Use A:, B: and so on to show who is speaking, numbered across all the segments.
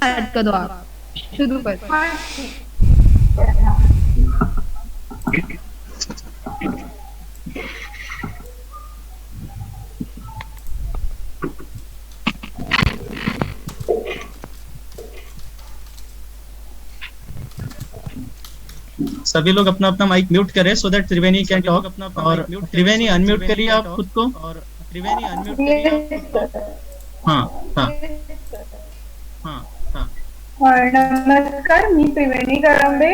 A: Start करो, आप शुरू करो।
B: हाँ ठीक है।
C: सभी लोग अपना अपना माइक म्यूट करें so that Triveni can talk. और त्रिवेणी अनम्यूट करिए आप खुद को। और त्रिवेणी अनम्यूट करिए आप खुद को। हाँ हाँ हाँ हाँ।
B: नमस्कार, मी त्रिवेणी करंबे.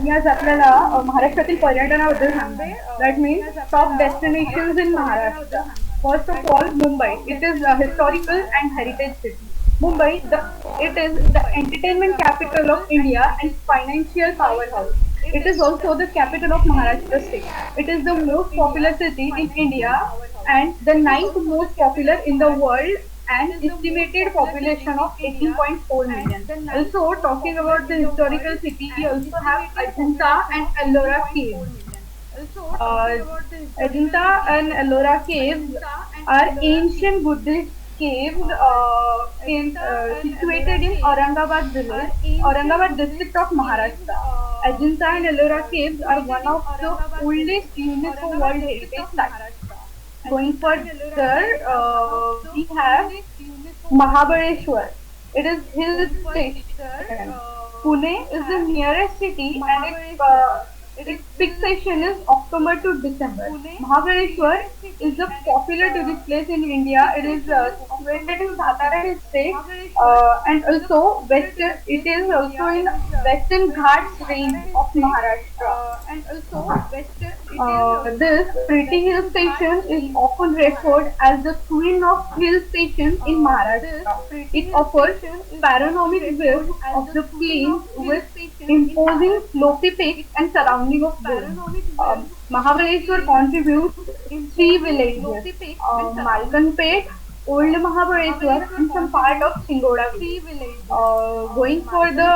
B: मी आज आपल्याला महाराष्ट्रातील पर्यटनाबद्दल सांगते. That means top destinations in Maharashtra. First of all, Mumbai. It is historical and heritage city. Mumbai, it is the entertainment capital of India and financial powerhouse. It is also the capital of Maharashtra state. It is the most popular city in India and the ninth most popular in the world and estimated population of 18.4 million. Also, talking about the historical city, we also have Ajanta and Ellora caves. Ajanta and Ellora caves are ancient Buddhist caves situated in Aurangabad village, Aurangabad district of Maharashtra. Ajanta and Ellora caves are one of the oldest UNESCO World Heritage Sites. Going further, we have Mahabaleshwar. It is hill station. Pune is the nearest city and its peak season is October to December. Mahabaleshwar is a popular tourist place in India. It is situated in Satara district and also western. It is also in Western Ghats range of Maharashtra. This pretty hill station is often referred as the queen of hill stations in Maharashtra. It offers panoramic views of the plains with imposing slopy peaks and surrounding of dunes. Mahabaleshwar contributes three villages, Malkanpet, Old Mahabaleshwar and some part of Singoda. Going for the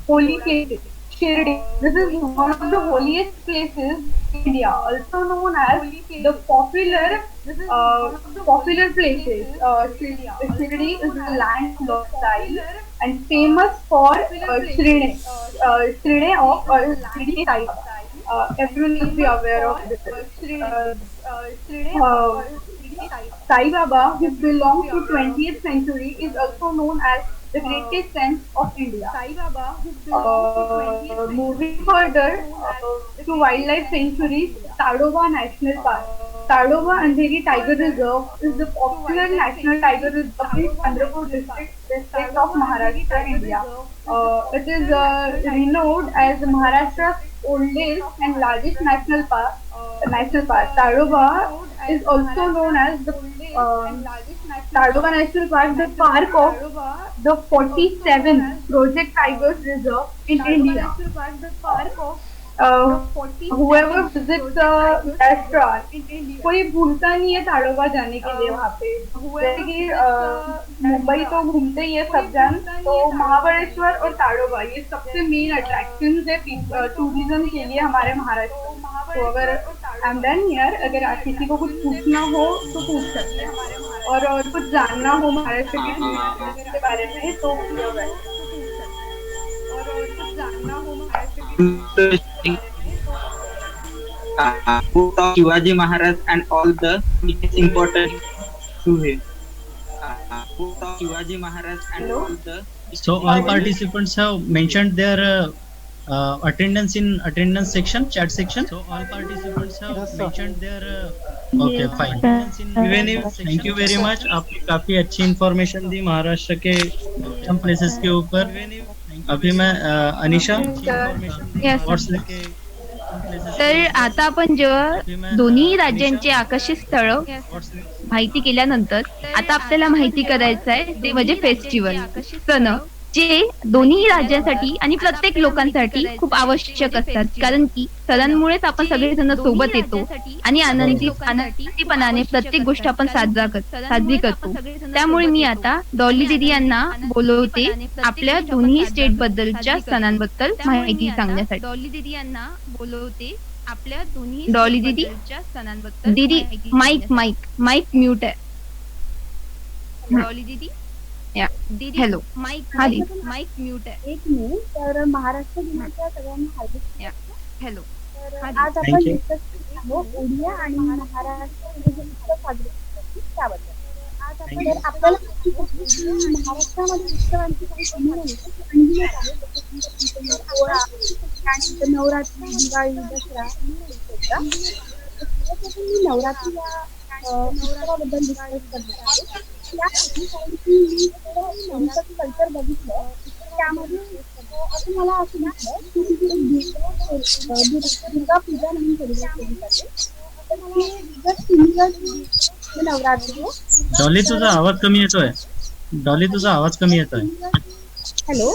B: holy places. Shirdi. This is one of the holiest places in India, also known as the popular places. Shirdi is the land of Lord Sai and famous for Shrine, Shrine of Shirdi Sai. Everyone will be aware of this. Uh, Sai Baba, who belongs to 20th century, is also known as the greatest saint of India. Moving further to wildlife sanctuaries, Tadoba National Park. Tadoba Andheri Tiger Reserve is the popular national tiger reserve in Chandrapur district of Maharashtra, India. It is renowned as Maharashtra's oldest and largest national park. Tadoba is also known as the Tadoba National Park, the park of the 47th Project Tigers Reserve in India. Whoever visits Maharashtra, कोई भूलता नहीं है ताड़ोबा जाने के लिए वहाँ पे. जैसे कि मुंबई तो घूमते ही है सब जन, तो महाबलेश्वर और ताड़ोबा ये सबसे मेन अट्रैक्शंस है टूरिज्म के लिए हमारे महाराष्ट्र. तो अगर आई एम डन हियर, अगर किसी को कुछ पूछना हो तो पूछ सकते हैं और कुछ जानना हो महाराष्ट्र के टूरिज्म के बारे में तो
D: who taught Shivaji Maharaj and all the which is important to him. Who taught Shivaji Maharaj and all the.
C: So all participants have mentioned their attendance in attendance section, chat section. So all participants have mentioned their okay fine. Triveni, thank you very much. आपने काफी अच्छी information दी महाराष्ट्र के places के ऊपर. अभी मैं अनिशा
A: तर आता आपण जेव्हा दोन्ही राज्यांची आकर्षित स्थळं माहिती केल्यानंतर आता आपल्याला माहिती करायचं आहे ते म्हणजे फेस्टिवल, सण, जे दोन्ही राज्यांसाठी आणि प्रत्येक लोकांसाठी खूप आवश्यक असतात. कारण की सणांमुळेच आपण सगळेजण सोबत येतो आणि आनंदीपणाने प्रत्येक गोष्ट आपण साजरी करतो. त्यामुळे मी आता डॉली दीदी यांना बोलवते आपल्या दोन्ही स्टेट बद्दलच्या सणांबद्दल माहिती सांगण्यासाठी. डॉली दीदी, माइक म्यूट आहे. डॉली दीदी हॅलो हा दीदी माईक म्यूट आहे.
B: एक मिनिट. तर महाराष्ट्र दिनाच्या सगळ्यांना हार्दिक शुभेच्छा.
A: हॅलो
B: तर
A: हा
B: आज
A: दीदी
B: आपण
C: Thank you.
B: डिस्कस करणार आहोत ओडिया आणि महाराष्ट्र जे उत्सव साजरे करतात त्याबद्दल. आज आपण
C: Thank you.
B: आपल्याला माहिती आहे की महाराष्ट्रामध्ये उत्सवांची काही कमी नाही, अनगिनत आहे. जसं की गणपती, पोळा, त्यानंतर नवरात्री, दिवाळी, दसरा, सर्वप्रथम मी नवरात्री या उत्सवाबद्दल डिस्कस करणार आहे. त्यासाठी कारण की मी थोडं कल्चर बघितलं, त्यामध्ये असं मला असं दिसलं की दुर्गा पूजा म्हणून सेलिब्रेट केली जाते. तर ती just similar to Navratri.
C: Dolly तुझा आवाज कमी येतोय. डॉली तुझा आवाज कमी येतोय.
B: हॅलो.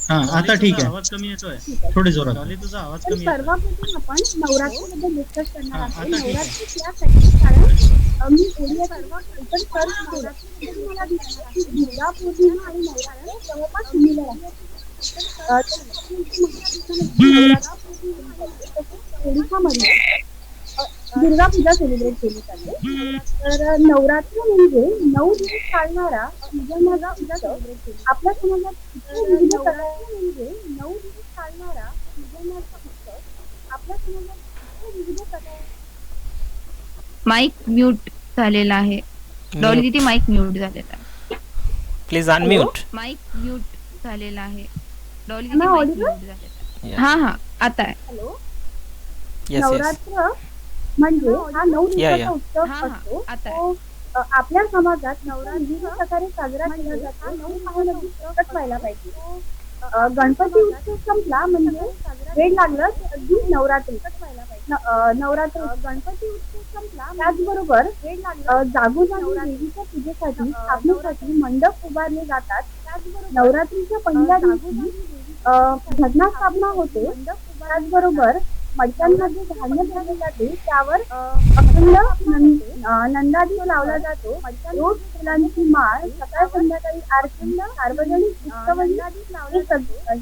C: हा आता ठीक आहे. आवाज कमी येतोय. थोडी जोरात. डॉली तुझा आवाज
B: तर
C: कमी येतोय.
B: सर्वप्रथम आपण नवरात्रीबद्दल डिस्कस करणार
C: हा,
B: आहोत.
C: आता ठीक आहे.
B: नवरात्री त्यासाठी कारण मी ओडिया सर्व कल्चर सर्च केलं तर मला दिसलं की दुर्गा पौर्णिमा आणि नवरात्री जवळपास सिमिलर आहे. ओडिशामध्ये दुर्गा पूजा सेलिब्रेट केली जाते. तर नवरात्र म्हणजे 9 दिवस चालणारा पूजनाचा उत्सव. आपल्या समाजात विविध प्रकारचे म्हणजे 9 दिवस चालणारा पूजनाचा उत्सव आपल्या समाजात विविध प्रकार.
A: माईक म्यूट झालेला आहे. डॉली दीदी माईक म्यूट झालेला आहे.
E: Please unmute.
A: माईक म्यूट झालेला आहे. डॉली
B: Am I
A: दीदी माईक
B: audible?
A: म्यूट झालेला आहे. हा आता आहे.
B: हॅलो.
E: येस
B: नवरात्र म्हणजे हा 9
E: या,
B: दिवसाचा
E: या.
B: उत्सव
A: हा, हा,
B: असतो.
A: आता
B: तो आपल्या समाजात नवरात्र विविध प्रकारे साजरा केला जातो. 9 महिन्याची प्रकट व्हायला पाहिजे. गणपती उत्सव संपला म्हणजे वेळ लागलं की अगदी नवरात्री नवरात्र गणपती उत्सव संपला. त्याचबरोबर जागोजागी देवीच्या पूजेसाठी स्थापनेसाठी मंडप उभारले जातात. नवरात्रीच्या पहिल्या दिवशी घटनास्थापना होते. त्याचबरोबर मडक्यांमध्ये धान्य ठेवले जाते. त्यावर अखंड नंदादीप लावला जातो. रोज फुलांची माळ, सकाळ संध्याकाळी आरती, सार्वजनिक उत्सव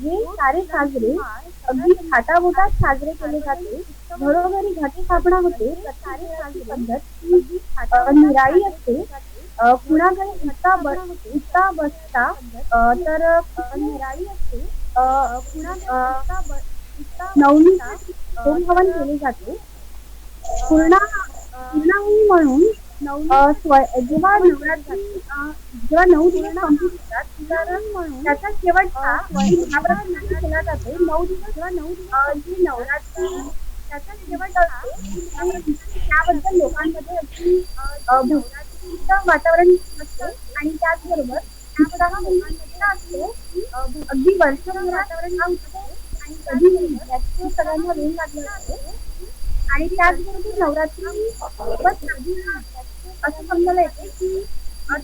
B: हे सारे साजरे अगदी थाटाबोटात साजरे केले जाते. घरोघरी घटस्थापना होते. प्रत्येक पद्धत निराळी असते. कुणाकडे इतका बसता तर निराळी असते. नवनीत होम हवन केले जाते. पूर्णाहुती म्हणून जेव्हा नवरात्री जेव्हा 9 दिवस कंप्लीट होतात तर त्याचा शेवटचा महाप्रसाद केला जातो. 9 दिवस जी नवरात्री त्याचा शेवट असतो त्याबद्दल लोकांमध्ये अगदी भक्तीचं वातावरण असतं. आणि त्याचबरोबर असतो अगदी वर्षभर वातावरण असते आणि कधी याचे सगळ्यांना वेळ लागला असतो. आणि त्याचबरोबर नवरात्री असं समजायला येते की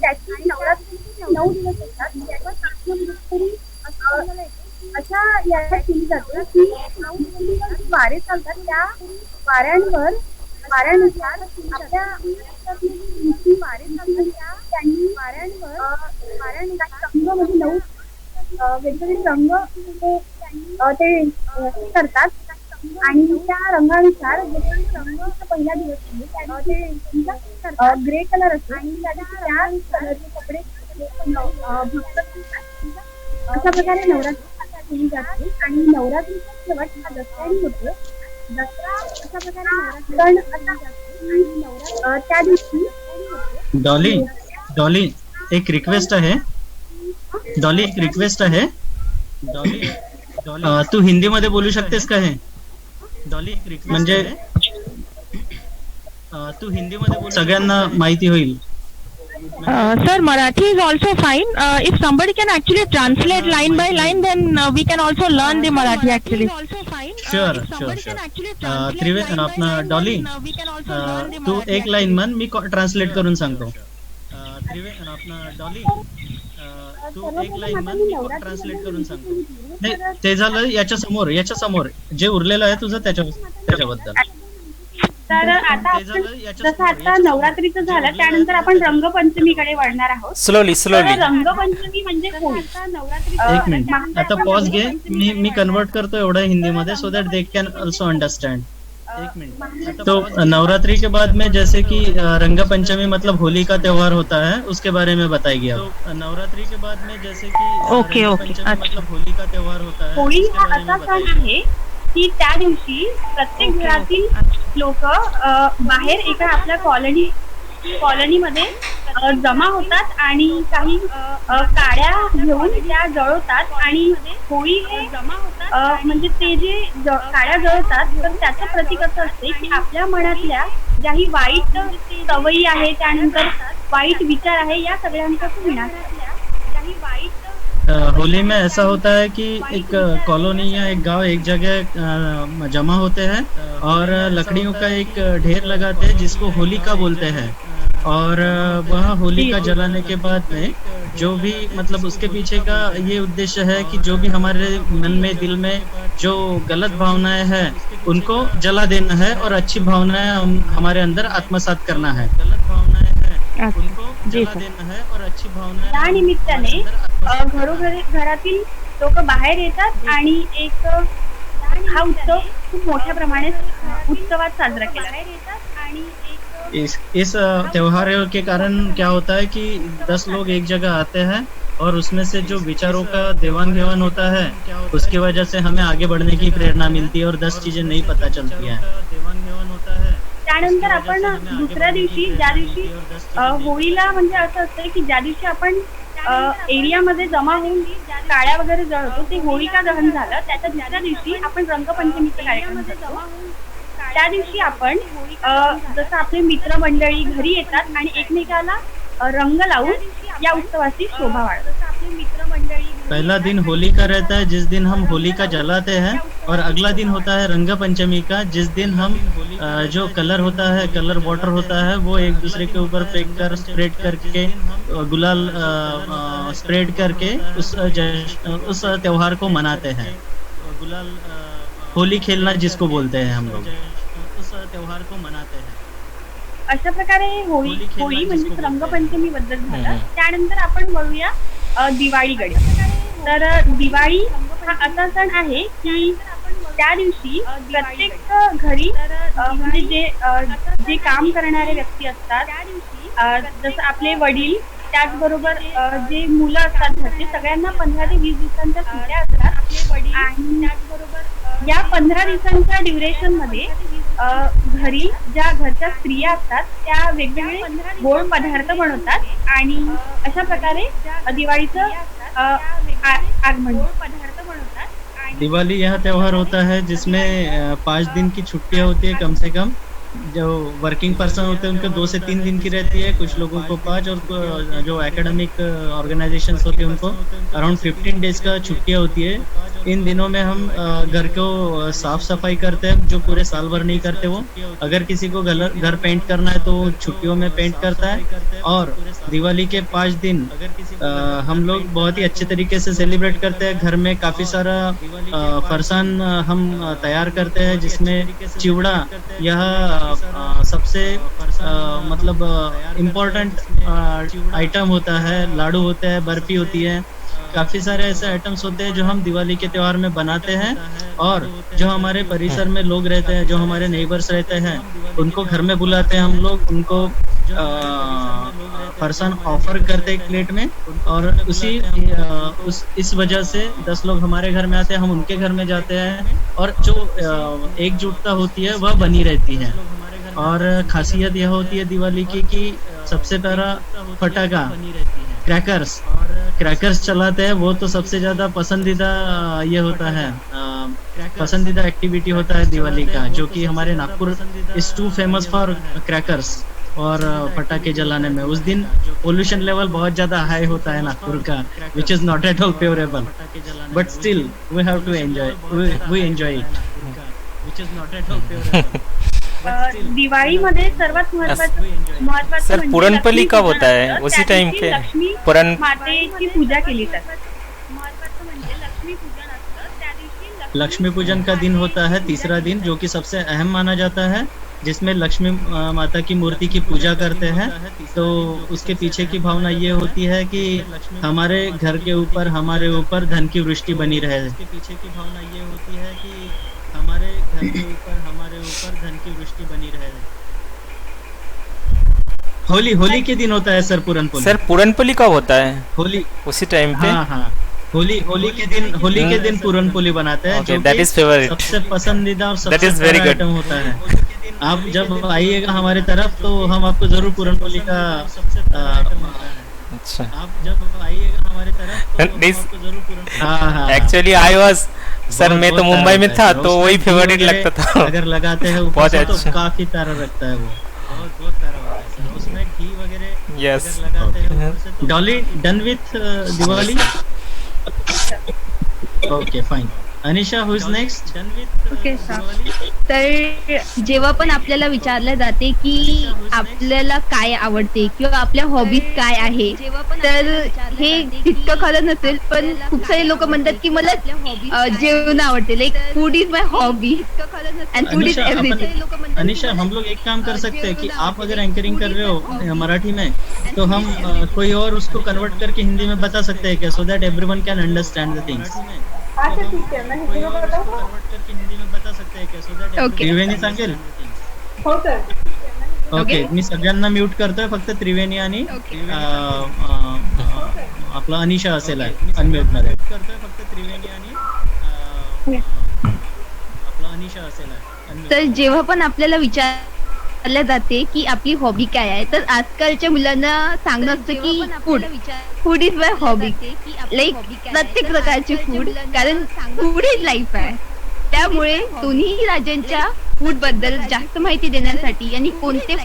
B: त्याची नवरात्रीचे 9 दिवस असतात. अशा याच्यात केली जाते की 9 दिवस वारे चालतात. त्या वाऱ्यानुसार आपल्या वारे चालतात त्यांनी रंग म्हणजे 9 वेगवेगळे रंग ते करतात. आणि त्या रंगानुसार रंगाचा पहिला दिवस ग्रे कलर असतो आणि त्या कलरचे कपडे अशा प्रकारे नवरात्री केली जाते. आणि नवरात्रीचा शेवट हा दसऱ्याने होतो. दसरा अशा प्रकारे नवरात्री त्या दिवशी.
C: डॉली एक रिक्वेस्ट आहे. डॉली तू हिंदी मध्ये बोलू शकतेस का? हे डॉली म्हणजे तू हिंदी मध्ये बोल, सगळ्यांना माहिती होईल.
F: Sir, Marathi is also fine. If somebody can actually translate line by line, then we can also learn the Marathi actually.
C: Sure. अपना डॉली तू एक लाईन म्हण, मी ट्रान्सलेट करून सांगतो. डॉली तू एक लाईन म्हण, मी ट्रान्सलेट करून सांगतो. नाही ते झालं याच्या समोर जे उरलेलं आहे तुझं त्याच्याबद्दल.
B: तर आता आपण जसं आता नवरात्रीचं झालं त्यानंतर आपण रंगपंचमीकडे वळणार आहोत.
E: स्लोली
B: रंगपंचमी म्हणजे होळी.
C: एक मिनिट आता पॉज घे. मी कन्वर्ट करतो एवढं हिंदीमध्ये so that they can also understand. एक मिनट। तो नवरात्रि के बाद में जैसे कि रंग पंचमी मतलब होली का त्योहार होता है, उसके बारे में बताइए आप। तो नवरात्रि के बाद में जैसे कि
F: ओके,
C: रंग
F: ओके,
C: पंचमी
F: अच्छा।
C: मतलब होली का त्योहार होता है,
B: होळी
C: उसके
B: हा
C: बारे में
B: असा सण
C: बताइए।
B: आहे की त्या दिवशी प्रत्येक
F: ओके,
B: घरातील
F: ओके.
B: लोक बाहेर एका आपल्या कॉलनीमध्ये जमा होतात आणि काही काड्या घेऊन त्या जळवतात आणि होळी हे म्हणजे ते जे काड्या जळवतात तर त्याचं प्रतीक असं असते की आपल्या मनातल्या ज्याही वाईट सवयी आहे, त्यानंतर वाईट विचार आहे, या सगळ्यांचा तो विनाश
C: होली में ऐसा होता है कि एक कॉलोनी या एक गांव एक जगह जमा होते हैं और लकड़ियों का एक ढेर लगाते हैं जिसको होलिका बोलते हैं, और वह होलिका जलाने के बाद में जो भी मतलब उसके पीछे का ये उद्देश्य है कि जो भी हमारे मन में दिल में जो गलत भावनाएं हैं उनको जला देना है और अच्छी भावनाएं हमारे अंदर आत्मसात करना है। गलत भावनाएं हैं उनको
F: जी
C: जला
F: सर.
C: देना है और अच्छी भावनाएं
B: त्या निमित्ताने
C: हमारे अंदर आत्मसात
B: घरातील लोक बाहेर येतात आणि एक हा उत्सव खूप मोठ्या प्रमाणात उत्सवात साजरा केला
C: इस त्योहार के कारण क्या होता है कि 10 लोग एक जगह आते हैं और उसमें से जो विचारों का देवान घेवान होता है उसकी वजह से हमें आगे बढ़ने की प्रेरणा मिलती है और 10 चीजें नहीं पता चलती हैं।
B: त्यानंतर आपण दुसऱ्या दिवशी ज्या दिवशी होळीला म्हणजे असं असतं की ज्या दिवशी आपण एरियामध्ये जमा होऊन काड्या वगैरे जळवतो ते होळिका दहन झालं, त्याच्या दुसऱ्या दिवशी आपण रंगपंचमीचा कार्यक्रम करतो। त्या दिवशी आपण जसं आपले मित्रमंडळी घरी येतात आणि एकमेकाला रंग लावून या उत्सवाची शोभा वाढवतात।
C: पहला दिन होली का रहता है जिस दिन हम होली का जलाते हैं, और अगला दिन होता है रंग पंचमी का जिस दिन हम जो कलर होता है, कलर वाटर होता है, वो एक दूसरे के ऊपर फेंक कर स्प्रेड करके गुलाल स्प्रेड करके उस त्योहार को मनाते हैं। गुलाल होली खेलना जिसको बोलते हैं हम लोग, उस त्योहार को मनाते हैं।
B: अशा प्रकारे होळी म्हणजे रंगपंचमी बद्दल झालं। त्यानंतर आपण वळूया दिवाळीकडे। तर दिवाळी हा असा सण आहे की त्या दिवशी प्रत्येक घरी म्हणजे जे काम करणारे व्यक्ती असतात, जसं आपले वडील, त्याचबरोबर जे मुलं असतात घरचे, सगळ्यांना 15 ते 20 दिवसांच्या सुट्ट्या असतात आणि या 15 दिवसांच्या ड्युरेशन मध्ये घरी ज्या घरच्या स्त्रिया असतात त्या वेगवेगळे गोड पदार्थ बनवतात आणि अशा प्रकारे दिवाळीचं आगमन।
C: दिवाली यह त्योहार होता है जिसमें 5 दिन की छुट्टियां होती है कम से कम। जो वर्किंग पर्सन होते हैं उनको 2 से 3 दिन की रहती है, कुछ लोगों को 5, और जो एकेडमिक ऑर्गेनाइजेशंस होते हैं उनको अराउंड 15 डेज का छुट्टियां होती है। इन दिनों में हम घर को साफ सफाई करते हैं, जो पूरे साल भर नहीं करते वो। अगर किसी को घर पेंट करना है तो छुट्टियों में पेंट करता है। और दिवाली के 5 दिन हम लोग बहुत ही अच्छे तरीके से सेलिब्रेट करते हैं। घर में काफी सारा फरसान हम तैयार करते हैं जिसमें चिवड़ा यह सबसे मतलब इम्पोर्टेंट आइटम होता है। लाडू होते हैं, बर्फी होती है, काफी सारे ऐसे आइटम्स होते हैं जो हम दिवाली के त्योहार में बनाते हैं। और जो हमारे परिसर में लोग रहते हैं, जो हमारे नेबर्स रहते हैं, उनको घर में बुलाते हैं हम लोग, उनको फरसान ऑफर करते एक प्लेट में, और इस वजह से 10 लोग हमारे घर में आते हैं, हम उनके घर में जाते हैं, और जो एकजुटता होती है वह बनी रहती है। और खासियत यह होती है दिवाली की कि सबसे पहला फटाका क्रैकर्स चलाते हैं, वो तो सबसे ज्यादा पसंदीदा ये होता है, पसंदीदा एक्टिविटी होता है दिवाली का, जो कि हमारे Nagpur is too famous for crackers और पटाखे जलाने में। उस दिन पोल्यूशन लेवल बहुत ज्यादा हाई होता है नागपुर का, which is not at all favourable, but still we have to enjoy, we enjoy it, which is not at all favourable.
B: दिवाळीमध्ये सर्वात महत्वाचं
E: सर पुरणपोळी कब होता है? उसी टाइम पे
B: लक्ष्मी
E: पुरण
B: मातेची पूजा केली जाते।
C: लक्ष्मी पूजन का दिन होता है तीसरा दिन, जो कि सबसे अहम माना जाता है, जिसमें लक्ष्मी माता की मूर्ति की पूजा करते हैं। तो उसके पीछे की भावना ये होती है कि हमारे घर के ऊपर, हमारे ऊपर धन की वृष्टि बनी रहे। उसके पीछे की भावना ये होती है कि हमारे घर के ऊपर हमारे ऊपर धन की वृष्टि बनी रहे। होली के दिन होता है सर पूरनपोली।
E: सर पूरनपोली कब होता है?
C: होली
E: उसी टाइम पे?
C: हाँ होली के दिन पूरनपोली बनाते हैं।
E: Okay, that is favorite.
C: सबसे पसंदीदा और
E: That
C: सबसे
E: is very
C: प्यारा
E: good.
C: आइटम होता है। आप जब आइएगा हमारे तरफ तो हम आपको जरूर पूरनपोली का
E: अच्छा।
C: आप जब आइएगा हमारे तरफ तो हम
E: This-
C: आपको जरूर पूरनपोली। हाँ
E: एक्चुअली आई वाज सर, मैं तो मुंबई में था तो वही
C: उसमें
E: फेवरेट
C: घी
E: लगता
C: वगैरह
E: था।
C: अगर लगाते हैं ऊपर
E: बहुत
C: से तो
E: अच्छा।
C: काफी प्यारा लगता है वो। बहुत प्यारा होता है सर। उसमें घी वगैरह
E: Yes.
C: अगर लगाते हैं ऊपर से तो Dolly done with Diwali. Okay fine. Anisha who is next? Done with
A: Okay, sir. तर जेव्हा पण आपल्याला विचारलं जाते की आपल्याला काय आवडते किंवा आपल्या हॉबीज काय आहे, तर हे तितकं खरं नसेल, पण खूप सारे लोक म्हणतात की मला जेवण आवडते, like food is my hobby and food is everything.
C: Anisha हम लोग एक काम कर सकते हैं कि आप अगर एंकरिंग कर रहे हो मराठी में तो हम कोई और उसको कन्वर्ट करके हिंदी में बता सकते हैं क्या, so that everyone can understand the things.
B: अच्छा ठीक आहे, मैं हिंदी में बताऊँ?
C: कन्वर्ट करके हिंदी में बता सकते हैं क्या, सो दैट
A: Okay.
C: त्रिवेणी सांगेल?
B: हो सर.
C: ओके मी सगळ्यांना म्यूट करतोय, फक्त त्रिवेणी आणि आपला अनिशा असेल अनम्यूट मध्ये करतोय, फक्त त्रिवेणी आणि आपला अनिशा असेल unmute.
A: तर जेव्हा पण आपल्याला विचारलं जाते की आपली हॉबी काय आहे, तर आजकालच्या मुलांना सांगणं असतं की food is my hobby, like प्रत्येक प्रकारचे फूड, कारण फूड इज लाईफ आहे. त्यामुळे दोन्ही राज्यांच्या फूड बद्दल जास्त माहिती देण्यासाठी आणि कोणते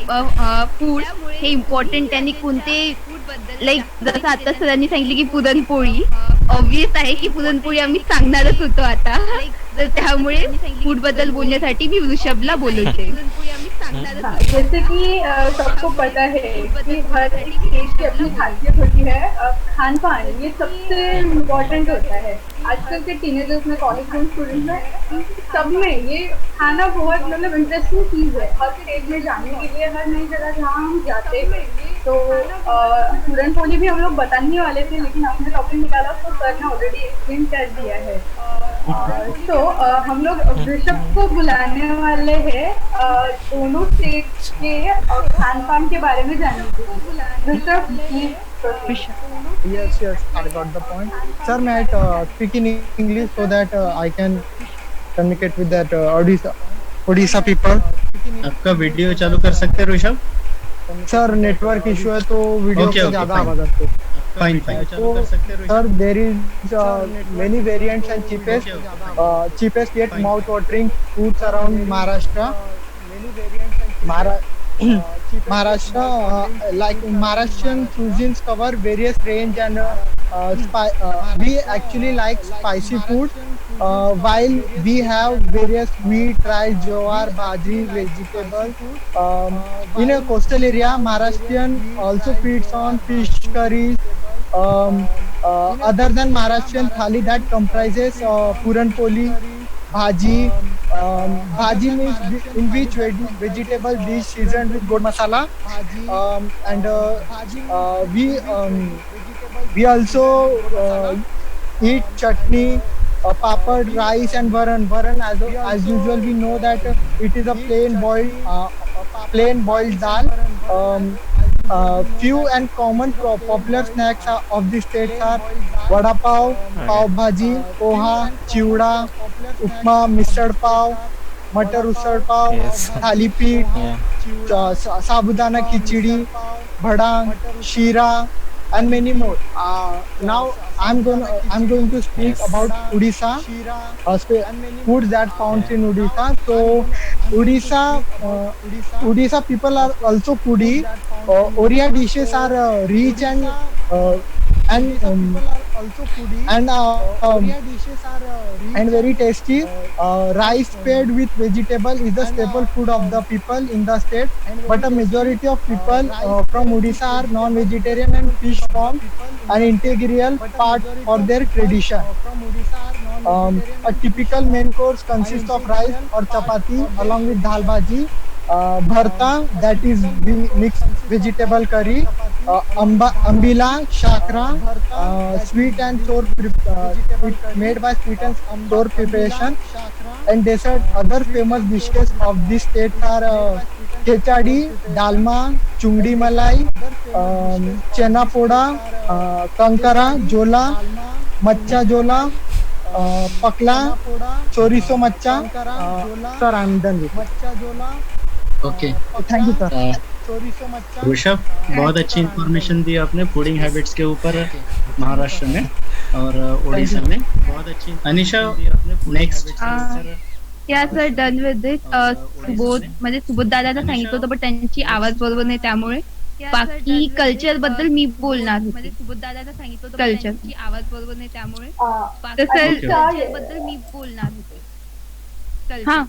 A: फूड हे इम्पॉर्टंट आणि कोणते, लाईक जसं आता सरांनी सांगितले की पुरणपोळी, ऑब्विस आहे की पुरणपोळी आम्ही सांगणारच होतो आता, तर त्यामुळे फूड बद्दल बोलण्यासाठी मी वृषभला बोलवते.
B: हाँ, जैसे कि सबको पता है कि हर एक देश की अपनी खासियत होती है. खान पान ये सबसे इम्पोर्टेंट होता है. आजकल के टीनेजर्स में, कॉलेज के स्टूडेंट्स में, सब में ये खाना बहुत मतलब इंटरेस्टिंग चीज़ है. हर स्टेज में जाने के लिए, हर नई जगह जहाँ हम जाते हैं तो पूरनपोली भी हम लोग बताने वाले थे, लेकिन आपने टॉपिक निकाला तो सर ने ऑलरेडी एक्सप्लेन कर दिया है. तो हम लोग ऋषभ को बुलाने वाले हैं दोनों स्टेट के खान पान के बारे में जानने के लिए. Rishabh please.
G: Yes, I got the point. Sir, may I speak in English so that I can communicate with that Odisha people?
C: आपका वीडियो चालू कर सकते हैं ऋषभ?
G: सर नेटवर्क इशू है तो वीडियो
C: Okay,
G: को
C: okay,
G: ज्यादा
C: fine.
G: आवाज आती है.
C: फाइन चालू कर सकते हैं Rishabh?
G: Sir, there is many variants and cheapest yet mouth-watering foods around Maharashtra. Like Maharashtrian cuisines cover various range and we actually like spicy food. While we have various wheat, rice, jowar, bajri, vegetables. In a coastal area, Maharashtrian also feeds on fish curries. Other than Maharashtrian thali that comprises puranpoli, bhaji. Bhaji means in which vegetable dish seasoned with good masala. And we also eat chutney, papad, rice and varan. Varan as usual we know that it is a plain boiled dal. Few and common popular snacks of the states are vada pav, pav bhaji, poha, chiuda, upma, misal pav, matar usal pav,
E: Yes.
G: thali peeth,
E: Yeah.
G: sabudana khichdi, bhadang, shira, and many more. Now I'm going to speak
E: Yes.
G: about Odisha, foods that found in Odisha. So Odisha people are also foodie. Oriya dishes are rich and very tasty. Rice paired with vegetable is the staple food of the people in the state. But a majority of people from Odisha are non-vegetarian and fish form an integral part of their tradition. A typical main course consists of rice or chapati along with dal bhaji, भरता, that is mixed vegetable curry, ambila, shakra, sweet and sour made by sweet and sour preparation, and dessert. Other famous dishes of this state are khechadi, dalma, chungdi malai, chena poda, kankara, jola, macha jola, pakla, chorizo macha. Sir, I'm done with it.
C: Okay
G: thank you sir.
C: Rishabh, बहुत अच्छी information दी आपने fooding habits के ऊपर महाराष्ट्र में और ओडिशा में। बहुत अच्छी। अनिशा, नेक्स्ट।
A: या sir, done with it. Subodh म्हणजे सुबोध दादांना सांगितलं होतं पण त्यांची आवाज बरोबर नाही, त्यामुळे बाकी कल्चर बद्दल मी बोलणार होते। सुबोध दादांना सांगितलं होतं कल्चरची आवाज बरोबर नाही, त्यामुळे कल्चर बद्दल मी बोलणार होते। हा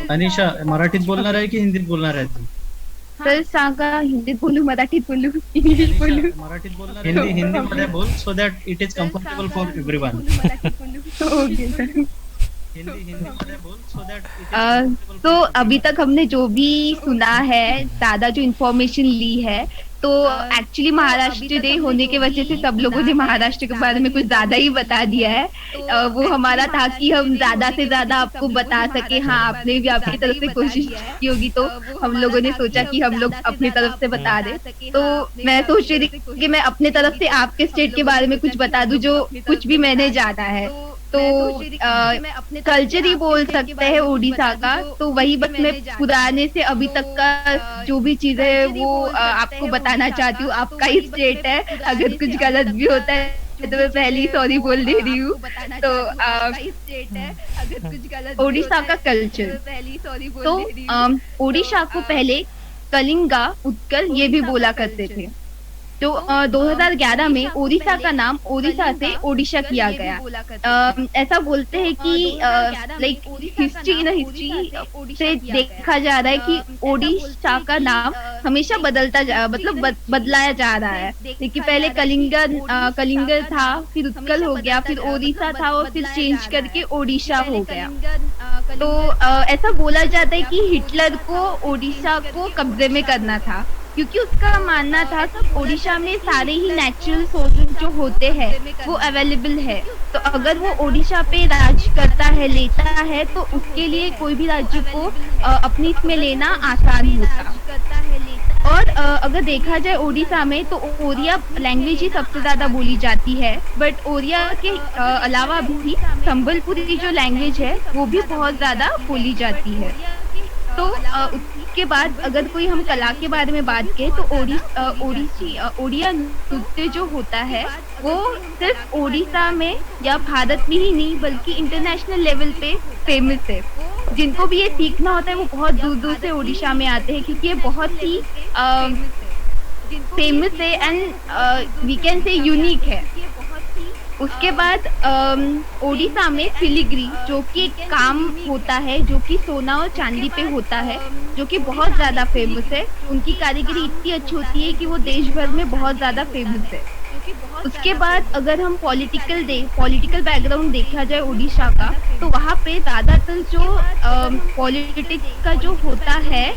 C: अनिशा, मराठीत बोलणार आहे की हिंदीत बोलणार आहे तू?
A: तर सांगा, हिंदीत बोलू, मराठीत बोलू, इंग्लिश बोलू?
C: मराठीत बोलणार, हिंदी मध्ये बोल, so that it is comfortable for everyone.
A: Okay sir.
C: Hindi में बोल, so that
A: तो अभी तक हमने जो भी सुना है, दादा जो इन्फॉर्मेशन ली है, तो एक्चुअली महाराष्ट्र डे होने की वजह से सब लोगों ने महाराष्ट्र के बारे में कुछ ज्यादा ही बता दिया है। वो हमारा था कि हम ज्यादा से ज्यादा आपको बता सके। हाँ, आपने भी आपकी तरफ से कोशिश की होगी, तो हम लोगों ने सोचा कि हम लोग अपनी तरफ से बता दें। तो मैं सोच रही थी कि मैं अपने तरफ से आपके स्टेट के बारे में कुछ बता दूं, जो कुछ भी मैंने जाना है। तो कल्चर ही बोल सकते हैं उड़ीसा का। तो वही बस मैं पुराने से अभी तक का जो भी चीजें है वो आपको बताना चाहती हूँ। आपका ही स्टेट है, अगर कुछ गलत भी होता है तो मैं पहले ही सॉरी बोल दे रही हूँ। तो ओडिशा का कल्चर, तो ओडिशा को पहले कलिंगा, उत्कल ये भी बोला करते थे। तो 2011 में ओडिशा का नाम ओडिशा से ओडिशा किया गया। ऐसा बोलते हैं कि लाइक हिस्ट्री से देखा जा रहा है कि ओडिशा का नाम हमेशा बदलाया जा रहा है। क्योंकि पहले कलिंग था, फिर उत्कल हो गया, फिर ओडिशा था और फिर चेंज करके ओडिशा हो गया। तो ऐसा बोला जाता है कि हिटलर को ओडिशा को कब्जे में करना था, क्योंकि उसका मानना था कि ओडिशा में सारे ही नेचुरल सोर्सेज जो होते हैं वो अवेलेबल है। तो अगर वो ओडिशा पे राज करता है, लेता है, तो उसके लिए कोई भी राज्य को अपनी इसमें लेना आसान होता। और अगर देखा जाए ओडिशा में, तो ओडिया लैंग्वेज ही सबसे ज्यादा बोली जाती है। बट ओडिया के अलावा भी संबलपुरी जो लैंग्वेज है वो भी बहुत ज्यादा बोली जाती है। तो उसके बाद अगर कोई हम कला के बारे में बात करें, तो ओडिया नृत्य जो होता है वो सिर्फ ओडिशा में या भारत में ही नहीं बल्कि इंटरनेशनल लेवल पे फेमस है। जिनको भी ये सीखना होता है वो बहुत दूर दूर से ओडिशा में आते हैं, क्योंकि ये बहुत ही फेमस है and we can say unique है। उसके बाद ओडिशा में फिलिग्री, जो कि एक काम होता है जो कि सोना और चांदी पे होता है, जो कि बहुत ज्यादा फेमस है। उनकी कारीगरी इतनी अच्छी होती है कि वो देश भर में बहुत ज्यादा फेमस है। उसके बाद अगर हम पॉलिटिकल बैकग्राउंड देखा जाए ओडिशा का, तो वहाँ पे ज्यादातर जो पॉलिटिक्स का जो होता है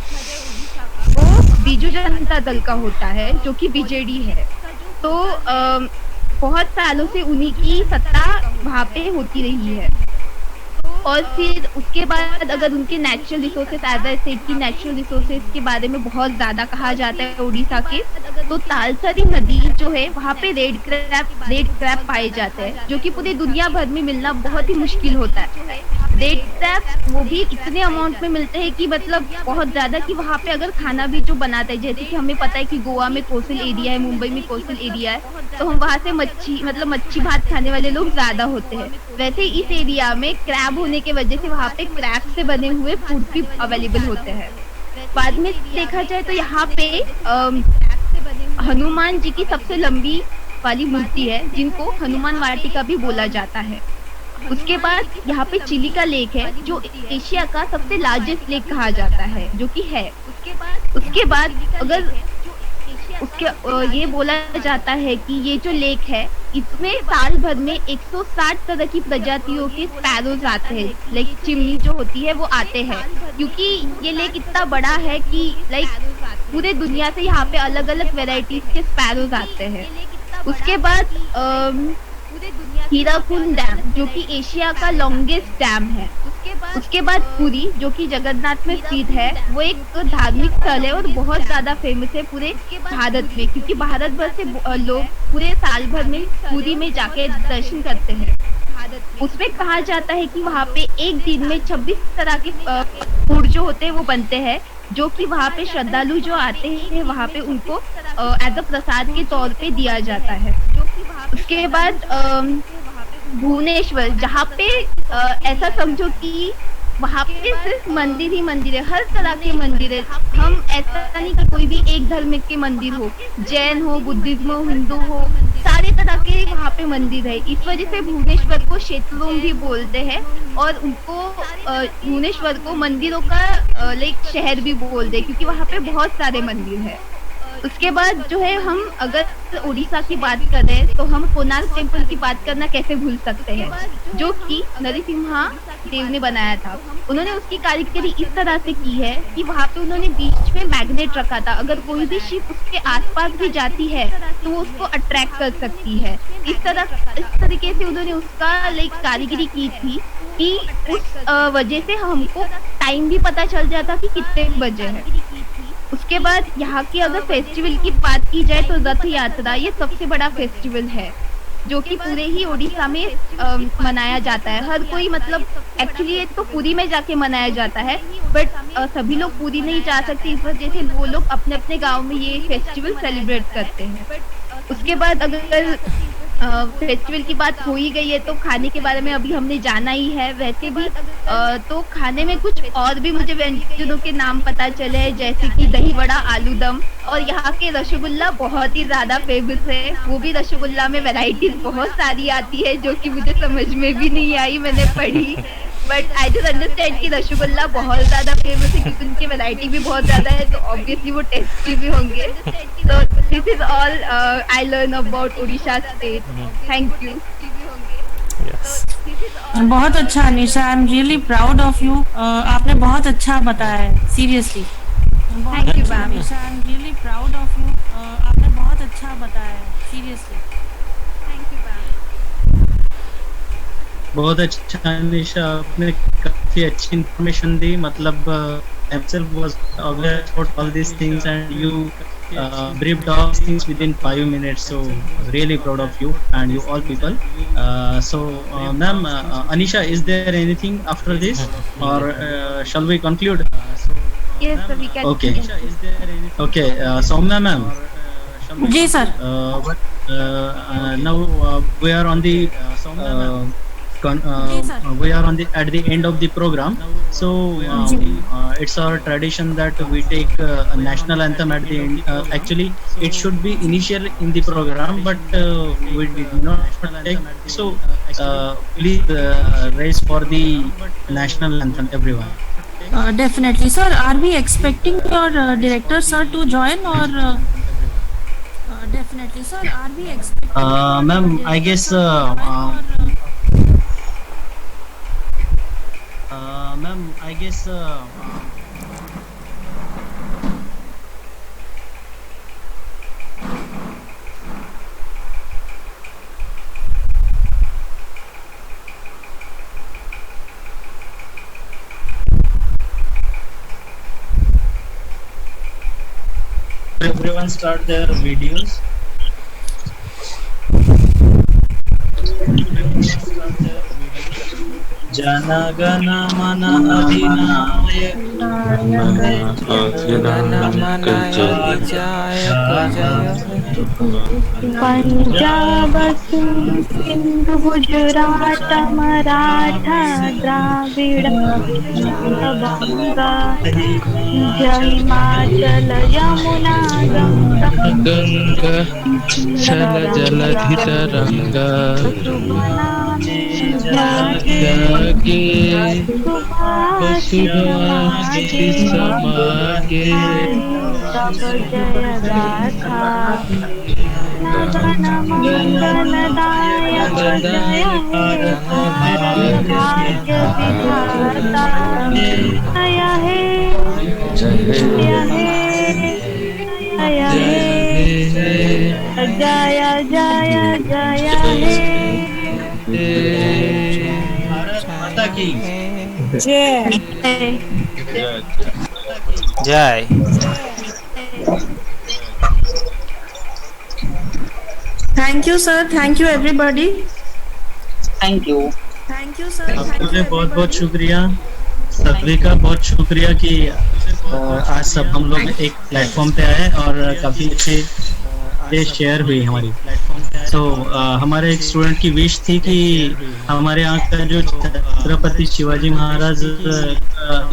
A: वो बीजू जनता दल का होता है, जो कि बीजेडी है। तो बहुत सालों से उन्हीं की सत्ता वहाँ पे होती रही है। और फिर उसके बाद अगर उनके नेचुरल रिसोर्सेज, एज स्टेट की नेचुरल रिसोर्सेज के बारे में बहुत ज्यादा कहा जाता है उड़ीसा के, तो तालसरी नदी जो है वहाँ पे रेड क्रैब पाए जाते हैं, जो कि पूरी दुनिया भर में मिलना बहुत ही मुश्किल होता है। रेड क्रैब वो भी इतने अमाउंट में मिलते हैं कि मतलब बहुत ज्यादा, कि वहाँ पे अगर खाना भी जो बनाते हैं, जैसे कि हमें पता है कि गोवा में कोस्टल एरिया है, मुंबई में कोस्टल एरिया है, तो हम वहाँ से मच्छी भात खाने वाले लोग ज्यादा होते हैं। वैसे इस एरिया में क्रैब होने की वजह से वहाँ पे क्रैब से बने हुए फूड भी अवेलेबल होते हैं। बाद में देखा जाए तो यहाँ पे हनुमान जी की सबसे लंबी वाली मूर्ति है, जिनको हनुमान वाटिका भी बोला जाता है। उसके बाद यहाँ पे चिलिका लेक है, जो एशिया का सबसे लार्जेस्ट लेक कहा जाता है, जो कि है। उसके बाद अगर ये बोला जाता है कि ये जो लेक है इसमें साल भर में 160 तरह की प्रजातियों के स्पैरोज आते हैं, लाइक चिमनी जो होती है वो आते हैं, क्योंकि ये लेक इतना बड़ा है कि लाइक पूरे दुनिया से यहाँ पे अलग अलग वेराइटीज के स्पैरोज आते हैं। उसके बाद हीराकुंड डैम जो कि एशिया का लॉन्गेस्ट डैम है। उसके बाद पुरी जो कि जगन्नाथ में स्थित है, वो एक धार्मिक स्थल है और बहुत ज्यादा फेमस है पूरे भारत में, क्योंकि भारत भर से लोग पूरे साल भर में पुरी में जाके दर्शन करते हैं। उसमें कहा जाता है कि वहाँ पे एक दिन में 26 तरह के फूड जो होते हैं वो बनते हैं, जो कि वहाँ पे श्रद्धालु जो आते हैं वहाँ पे उनको एज अ प्रसाद के तौर पे दिया जाता है। उसके बाद भुवनेश्वर, जहाँ पे ऐसा समझो कि वहाँ पे सिर्फ मंदिर ही मंदिर है, हर तरह के मंदिर है। हम ऐसा नहीं कि कोई भी एक धर्म के मंदिर हो, जैन हो, बुद्धिज्म हो, हिंदू हो, सारे तरह के वहाँ पे मंदिर है। इस वजह से भुवनेश्वर को क्षेत्रों भी बोलते हैं और उनको भुवनेश्वर को मंदिरों का लाइक शहर भी बोलते हैं, क्योंकि वहाँ पे बहुत सारे मंदिर है। उसके बाद जो है, हम अगर उड़ीसा की बात करें तो हम कोणार्क टेम्पल की बात करना कैसे भूल सकते हैं, जो कि नरसिम्हा देव ने बनाया था। उन्होंने उसकी कारीगरी इस तरह से की है कि वहाँ पे उन्होंने बीच में मैग्नेट रखा था, अगर कोई भी शिप उसके आसपास भी जाती है तो वो उसको अट्रैक्ट कर सकती है। इस तरीके से उन्होंने उसका लाइक कारीगरी की थी कि उस वजह से हमको टाइम भी पता चल जाता कि कितने बजे है। उसके बाद यहाँ की अगर फेस्टिवल की बात की जाए तो रथ यात्रा ये सबसे बड़ा फेस्टिवल है, जो कि पूरे ही ओडिशा में मनाया जाता है। हर कोई मतलब एक्चुअली ये तो पुरी में जाके मनाया जाता है, बट सभी लोग पुरी नहीं जा सकते, इस वजह से वो लोग अपने अपने गांव में ये फेस्टिवल सेलिब्रेट करते हैं। उसके बाद अगर फेस्टिवल की बात हो ही गई है तो खाने के बारे में अभी हमने जाना ही है। वैसे भी तो खाने में कुछ और भी मुझे व्यंजनों के नाम पता चले हैं, जैसे कि दही बड़ा, आलू दम, और यहाँ के रसगुल्ला बहुत ही ज्यादा फेमस है। वो भी रसगुल्ला में वैरायटीज बहुत सारी आती है जो कि मुझे समझ में भी नहीं आई, मैंने पढ़ी, बट आई जस्ट अंडरस्टैंड कि रसगुल्ला बहुत ज्यादा फेमस है क्योंकि उनकी वैरायटी भी बहुत ज्यादा है, तो ऑब्वियसली वो टेस्टी भी होंगे। तो this is all I learn about Odisha state. Thank you.
F: बहुत अच्छा Anisha, I am really proud of you. आपने बहुत अच्छा बताया है, seriously.
A: Thank you ma'am.
F: Anisha, I am really proud of you. आपने बहुत अच्छा बताया है, सीरियसली।
A: Thank you ma'am.
C: बहुत अच्छा अनीशा, आपने काफी अच्छी इंफॉर्मेशन दी। मतलब himself was aware about all these things and you briefed all these things within 5 minutes, so really proud of you and you all people. So ma'am, Anisha, is there anything after this or shall we conclude?
A: Yes, so we can.
C: Okay. Okay, Soumya ma'am.
F: जी sir.
C: Now we are on the we are on the at the end of the program, so it's our tradition that we take a national anthem at the end. Actually it should be initial in the program, but we did not take, so please raise for the national anthem everyone.
F: Definitely sir, are we expecting your director sir to join or definitely sir, are we expecting
C: ma'am, I guess ma'am, I guess everyone start their videos. जनगण मन अधिनायक
A: पंजाब सिंधु गुजरात मराठा द्राविड़ बंगा हिमाचल यमुना गंगा
H: चल जलधितरंगा जागे वसुधागे समागे
F: तब जय गाथा मंगलदायक जय हे भाग्य विधाता जय हे जय हे
C: भारत माता की
F: जय
E: जय।
F: Thank you, sir. Thank you, everybody.
D: Thank you.
F: Thank you, sir.
C: आपका भी बहुत बहुत शुक्रिया, सभी का बहुत शुक्रिया कि आज सब हम लोग एक प्लेटफॉर्म पे आए और काफी अच्छे शेयर हुई हमारी। तो हमारे एक स्टूडेंट की विश थी कि हमारे यहाँ का जो छत्रपति शिवाजी महाराज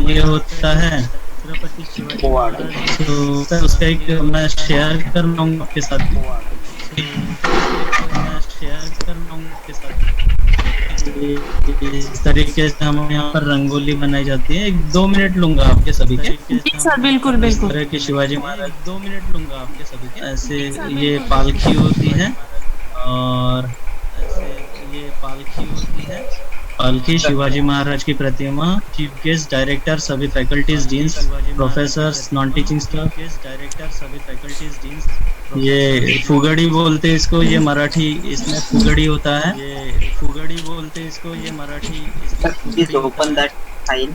C: ये होता है छत्रपति शिवाजी महाराज, तो उसका एक मैं शेयर कर लूँगा आपके साथ। इस तरीके से हम यहाँ पर रंगोली बनाई जाती है। 1-2 मिनट लूंगा आपके सभी के।
F: जी सर, बिल्कुल बिल्कुल।
C: इस तरह के शिवाजी महाराज 2 मिनट लूंगा आपके सभी के। ऐसे ये पालकी होती है और ऐसे ये पालकी होती है। पालकी शिवाजी महाराज की प्रतिमा, चीफ गेस्ट, डायरेक्टर, सभी faculties, deans, professors, non teaching staff, director, सभी फैकल्टीज, डीन्स। ये फुगड़ी बोलते हैं इसको, ये मराठी इसमें फुगड़ी होता है। ये फुगड़ी बोलते हैं इसको, ये मराठी इसमें
D: ओपन दैट फाइल।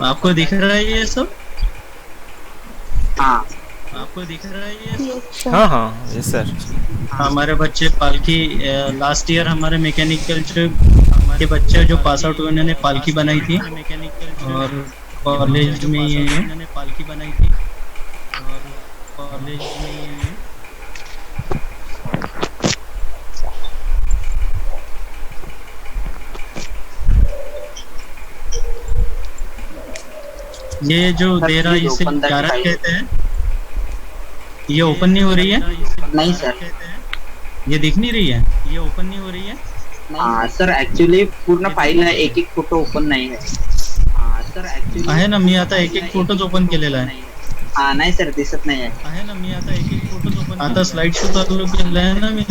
C: आपको दिख रहा है ये सब?
D: हाँ,
C: आपको दिख रहा है ये?
E: हाँ हाँ यस सर।
C: हमारे बच्चे पालकी लास्ट ईयर हमारे मैकेनिकल जो हमारे बच्चे जो पास आउट हुए उन्होंने पालकी बनाई थी और कॉलेज में ये उन्होंने पालकी बनाई थी और कॉलेज में ये जो दे रहा है इसे ग्यारह कहते हैं। ये ओपन नहीं हो रही है?
D: नहीं सर,
C: ये दिख नहीं रही है, ये ओपन नहीं हो रही है।
D: हाँ सर, एक्चुअली पूर्ण फाईल आहे, एक एक फोटो ओपन नाही आहे। हाँ सर, एक्चुअली
C: आहे ना, मी आता एक एक फोटोज ओपन केलेला आहे।
D: हाँ नाही सर, दिसत नाही
C: आहे ना, मी आता एक एक फोटोज ओपन आता स्लाइड शो चालू केलं आहे ना मी,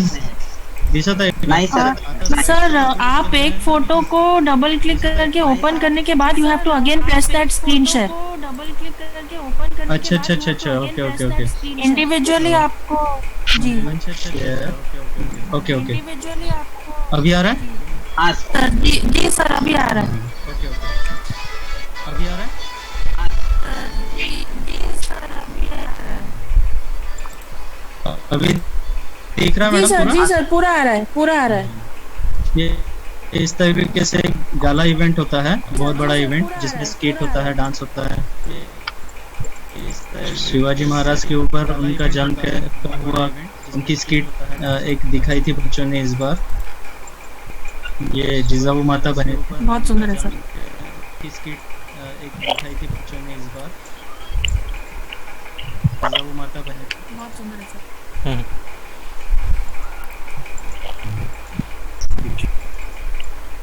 C: दिसत आहे
D: नाही सर।
F: सर आप एक फोटो को डबल क्लिक करके ओपन करने के बाद you have to again press that screen share. Double click करके ओपन करने
C: अच्छा अच्छा अच्छा अच्छा, ओके ओके ओके।
F: इंडिविजुअली आपको जी
C: ओके ओके।
F: इंडिविजुअली आपको
C: अभी आ रहा है?
D: हाँ
F: सर जी सर, अभी आ रहा है।
C: ओके ओके, अभी आ रहा है? अभी दिख रहा है मैडम पूरा?
F: जी सर, पूरा आ रहा है, पूरा आ रहा है।
C: ये इस तरीके से गाला इवेंट होता है, बहुत बड़ा इवेंट जिसमें स्केट होता है, डांस होता है। शिवाजी महाराज के ऊपर उनका जन्म हुआ, उनकी स्केट एक दिखाई थी बच्चों ने इस बार। ये जिजाऊ माता बने,
F: बहुत सुंदर है सर।
C: की स्केट एक दिखाई थी बच्चों ने इस बार। जिजाऊ माता बने,
F: बहुत सुंदर है सर।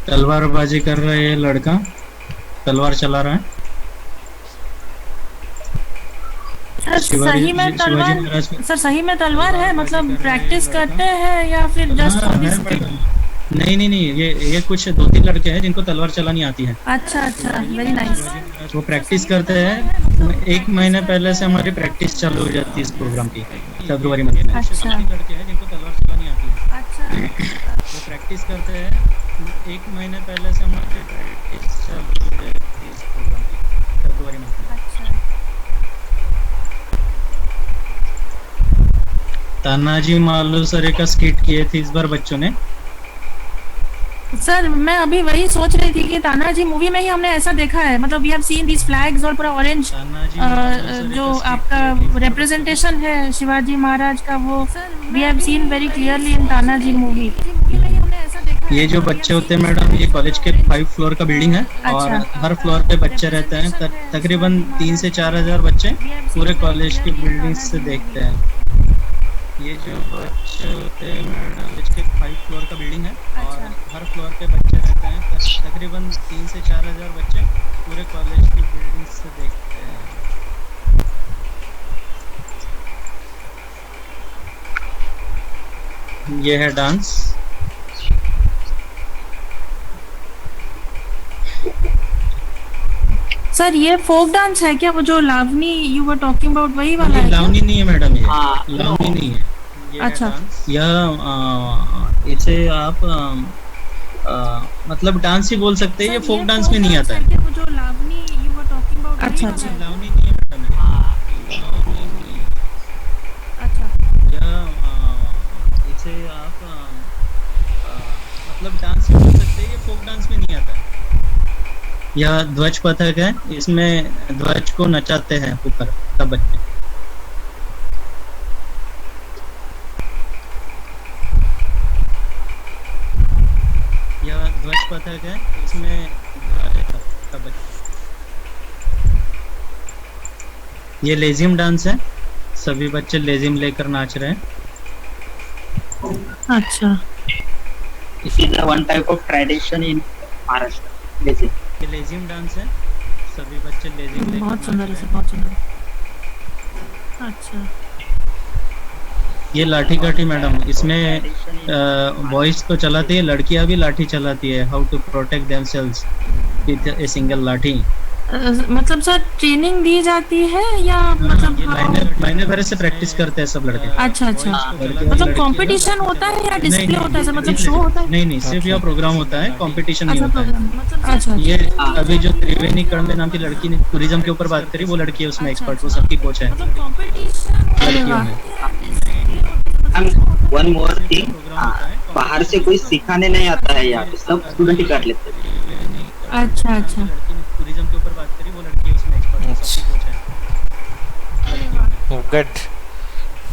C: तलवारबाजी कर रहा है ये लड़का, तलवार चला रहा है।
F: सर सही में तलवार, सर सही में तलवार है, मतलब प्रैक्टिस करते हैं या फिर जस्ट?
C: नहीं नहीं नहीं, ये कुछ 2-3 लड़के हैं जिनको तलवार चलानी आती है।
F: अच्छा अच्छा, वेरी नाइस।
C: वो प्रैक्टिस करते हैं। 1 महीने पहले से हमारी प्रैक्टिस चालू हो जाती है इस प्रोग्राम की, फरवरी महीने में।
F: अच्छा,
C: लड़के हैं जिनको तलवार चलानी आती है।
F: अच्छा,
C: वो प्रैक्टिस करते हैं। 1 महीने पहले से हमारी प्रैक्टिस चालू हो जाती है इस प्रोग्राम की, फरवरी में।
F: अच्छा।
C: तानाजी मालुसरे का स्किट किए थे इस बार बच्चों ने।
F: सर मैं अभी वही सोच रही थी कि तानाजी मूवी में ही हमने ऐसा देखा है, मतलब we have seen this flags और पूरा ऑरेंज जो आपका रिप्रेजेंटेशन है शिवाजी महाराज का, वो we have seen very clearly in Tanaji movie.
C: ये जो बच्चे होते हैं मैडम, ये कॉलेज के 5 फ्लोर का बिल्डिंग है। और हर फ्लोर पे बच्चे रहते हैं। तकरीबन 3 से 4 हजार बच्चे पूरे कॉलेज की बिल्डिंग से देखते हैं। ये जो बच्चे होते हैं मैडम, इसके 5 फ्लोर का बिल्डिंग है और हर फ्लोर पे बच्चे रहते हैं। तकरीबन 3 से 4 हजार बच्चे पूरे कॉलेज की बिल्डिंग से देखते हैं। ये है डांस।
F: सर ये फोक डांस है क्या, वो जो Lavani you were talking about वही वाला है क्या?
C: लावनी नहीं है मैडम, ये
D: हाँ,
C: लावनी नहीं है। ये है
F: अच्छा।
C: डांस। यह इसे आप मतलब डांस ही बोल सकते हैं, ये फोक डांस में नहीं आता है।
F: क्या वो जो Lavani you were talking about? अच्छा अच्छा
C: लावनी नहीं है मैडम,
F: अच्छा।
C: इसे आप मतलब डांस ही बोल सकते हैं, ये फोक डांस में नहीं आता है। यह ध्वज पथक है, इसमें ध्वज को नचाते हैं ऊपर सब बच्चे। यह ध्वज पथक है, इसमें सब बच्चे। ये लेजिम डांस है, सभी बच्चे लेजिम लेकर नाच रहे हैं।
F: अच्छा।
D: This is the one type of tradition in Maharashtra. Basically.
C: ये लेजिम डांस है, सभी बच्चे लेजिम लेकर
F: बहुत
C: नाच
F: सुंदर
C: रहे
F: है
C: हैं।
F: सर, बहुत सुंदर। अच्छा।
C: ये लाठी काठी मैडम, इसमें बॉयज तो चलाती है, लड़कियां भी लाठी चलाती है। How to protect themselves with a single lathi.
F: मतलब सर ट्रेनिंग दी जाती है या मतलब
C: ये महीने भर से प्रैक्टिस करते हैं सब लड़के।
F: अच्छा अच्छा।
C: लड़कियां-
F: मतलब
C: लड़कियां-
F: कंपटीशन होता है या
C: नहीं,
F: डिस्प्ले होता है सर, मतलब
C: नहीं,
F: शो होता है?
C: नहीं, सिर्फ यह प्रोग्राम होता है, कंपटीशन नहीं
F: अच्छा
C: होता है।
F: प्रोग्राम, मतलब अच्छा
C: ये अभी जो त्रिवेणी कड़मे नाम की लड़की ने टूरिज्म के ऊपर बात करी, वो लड़की है उसमें एक्सपर्ट, वो सबकी कोच है
F: मतलब कंपटीशन
C: लड़कियों में।
D: And one more thing, बाहर से कोई सिखाने नहीं आता है, यहाँ पे सब स्टूडेंट ही कर लेते हैं।
F: अच्छा अच्छा।
C: लड़की ने टूरिज्म के ऊपर बात करी, वो लड़की है उसमें एक्सपर्ट, वो सबकी कोच है।
E: Good.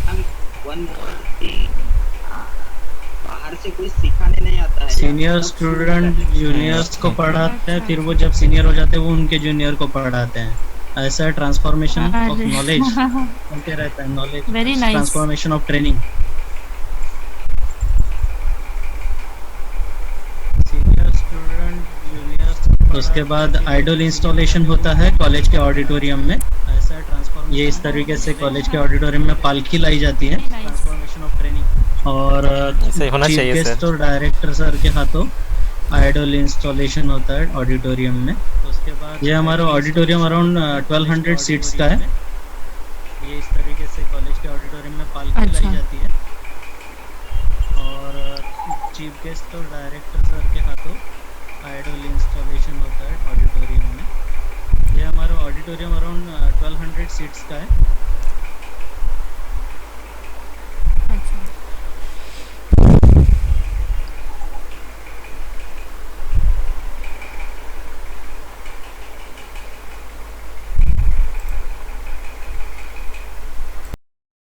D: And one more thing, बाहर से कोई सिखाने नहीं आता है।
C: सीनियर स्टूडेंट जूनियर्स को पढ़ाते हैं, फिर वो जब सीनियर हो जाते हैं वो उनके जूनियर को पढ़ाते हैं। ऐसा ट्रांसफॉर्मेशन ऑफ
F: अरे।
C: नॉलेज होते रहता है। Knowledge
F: Very nice.
C: Transformation of training. Senior student juniors, उसके बाद आइडल इंस्टॉलेशन होता है कॉलेज के ऑडिटोरियम में। ऐसा ट्रांसफॉर्म, ये इस तरीके से कॉलेज के ऑडिटोरियम में पालकी लाई जाती है। Transformation of training. और
E: ऐसा ही होना
C: चीफ
E: चाहिए
C: गेस्ट
E: सर।
C: और डायरेक्टर सर के हाथों आइडल इंस्टॉलेशन होता है ऑडिटोरियम में। उसके बाद ये हमारा ऑडिटोरियम अराउंड 1200 सीट्स का है। ये इस तरीके से कॉलेज के ऑडिटोरियम में पालकी
F: अच्छा।
C: लाई जाती है और चीफ गेस्ट और डायरेक्टर सर के हाथों आइडल इंस्टॉलेशन होता है ऑडिटोरियम में। ये हमारा ऑडिटोरियम अराउंड 1200 सीट्स का है।